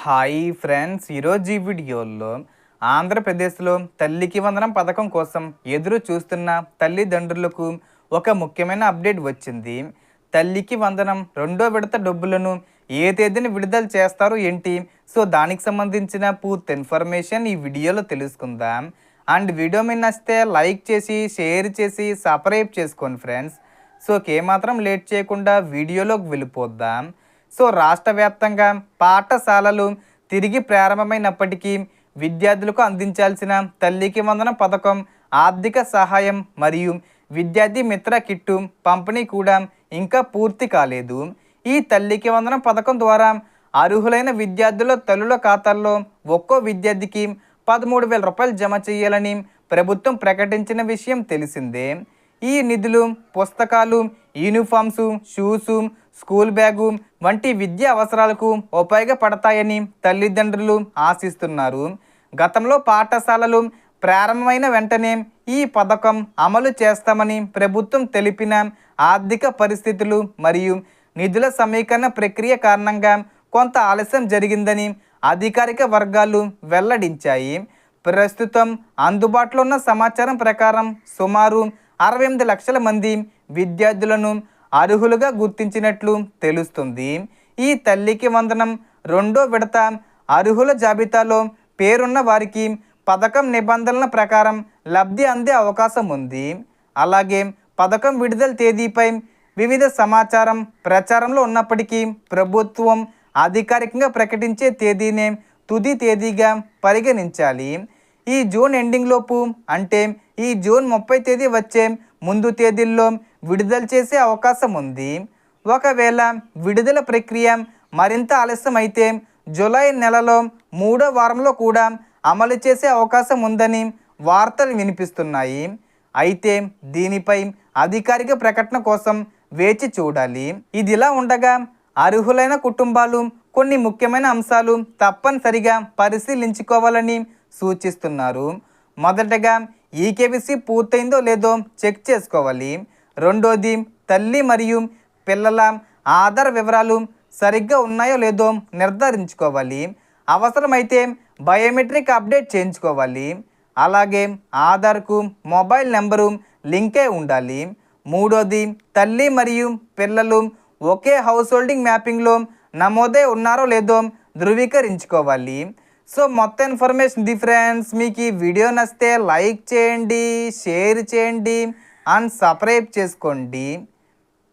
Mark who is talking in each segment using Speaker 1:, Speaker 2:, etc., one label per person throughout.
Speaker 1: Hi friends, ఈరోజు ఈ వీడియోలో ఆంధ్రప్రదేశ్లో తల్లికి వందనం పథకం కోసం ఎదురు చూస్తున్న తల్లిదండ్రులకు ఒక ముఖ్యమైన అప్డేట్ వచ్చింది. తల్లికి వందనం రెండో విడత డబ్బులను ఏ తేదీన విడుదల చేస్తారు ఏంటి, సో దానికి సంబంధించిన పూర్తి ఇన్ఫర్మేషన్ ఈ వీడియోలో తెలుసుకుందాం. అండ్ వీడియో మీద నచ్చితే లైక్ చేసి షేర్ చేసి సబ్స్క్రైబ్ చేసుకోండి ఫ్రెండ్స్. సో ఏమాత్రం లేట్ చేయకుండా వీడియోలోకి వెళ్ళిపోద్దాం. సో రాష్ట్ర వ్యాప్తంగా పాఠశాలలు తిరిగి ప్రారంభమైనప్పటికీ విద్యార్థులకు అందించాల్సిన తల్లికి వందనం పథకం ఆర్థిక సహాయం మరియు విద్యార్థి మిత్ర కిట్టు పంపిణీ కూడా ఇంకా పూర్తి కాలేదు. ఈ తల్లికి వందనం పథకం ద్వారా అర్హులైన విద్యార్థుల తల్లుల ఖాతాల్లో ఒక్కో విద్యార్థికి 13,000 రూపాయలు జమ చేయాలని ప్రభుత్వం ప్రకటించిన విషయం తెలిసిందే. ఈ నిధులు పుస్తకాలు, యూనిఫామ్సు, షూసు, స్కూల్ బ్యాగు వంటి విద్యా అవసరాలకు ఉపయోగపడతాయని తల్లిదండ్రులు ఆశిస్తున్నారు. గతంలో పాఠశాలలు ప్రారంభమైన వెంటనే ఈ పథకం అమలు చేస్తామని ప్రభుత్వం తెలిపిన ఆర్థిక పరిస్థితులు మరియు నిధుల సమీకరణ ప్రక్రియ కారణంగా కొంత ఆలస్యం జరిగిందని అధికారిక వర్గాలు వెల్లడించాయి. ప్రస్తుతం అందుబాటులో ఉన్న సమాచారం ప్రకారం సుమారు 68 లక్షల మంది విద్యార్థులను అర్హులుగా గుర్తించినట్లు తెలుస్తుంది. ఈ తల్లికి వందనం రెండో విడత అర్హుల జాబితాలో పేరున్న వారికి పథకం నిబంధనల ప్రకారం లబ్ధి అందే అవకాశం ఉంది. అలాగే పథకం విడుదల తేదీపై వివిధ సమాచారం ప్రచారంలో ఉన్నప్పటికీ ప్రభుత్వం అధికారికంగా ప్రకటించే తేదీనే తుది తేదీగా పరిగణించాలి. ఈ జూన్ ఎండింగ్ లోపు, అంటే ఈ జూన్ 30 తేదీ వచ్చే ముందు తేదీల్లో విడుదల చేసే అవకాశం ఉంది. ఒకవేళ విడుదల ప్రక్రియ మరింత ఆలస్యం అయితే జూలై నెలలో 3వ వారంలో కూడా అమలు చేసే అవకాశం ఉందని వార్తలు వినిపిస్తున్నాయి. అయితే దీనిపై అధికారిక ప్రకటన కోసం వేచి చూడాలి. ఇదిలా ఉండగా అర్హులైన కుటుంబాలు కొన్ని ముఖ్యమైన అంశాలు తప్పనిసరిగా పరిశీలించుకోవాలని సూచిస్తున్నారు. మొదటగా ఈకేవీసీ పూర్తయిందో లేదో చెక్ చేసుకోవాలి. రెండోది, తల్లి మరియు పిల్లల ఆధార్ వివరాలు సరిగ్గా ఉన్నాయో లేదో నిర్ధారించుకోవాలి. అవసరమైతే బయోమెట్రిక్ అప్డేట్ చేయించుకోవాలి. అలాగే ఆధార్కు మొబైల్ నెంబరు లింకే ఉండాలి. మూడోది, తల్లి మరియు పిల్లలు ఒకే హౌస్ హోల్డింగ్ మ్యాపింగ్లో నమోదై ఉన్నారో లేదో ధృవీకరించుకోవాలి. సో మొత్తం ఇన్ఫర్మేషన్ ది ఫ్రెండ్స్. మీకు ఈ వీడియో నచ్చితే లైక్ చేయండి, షేర్ చేయండి అండ్ సబ్స్క్రైబ్ చేసుకోండి.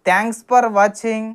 Speaker 1: Thanks for watching.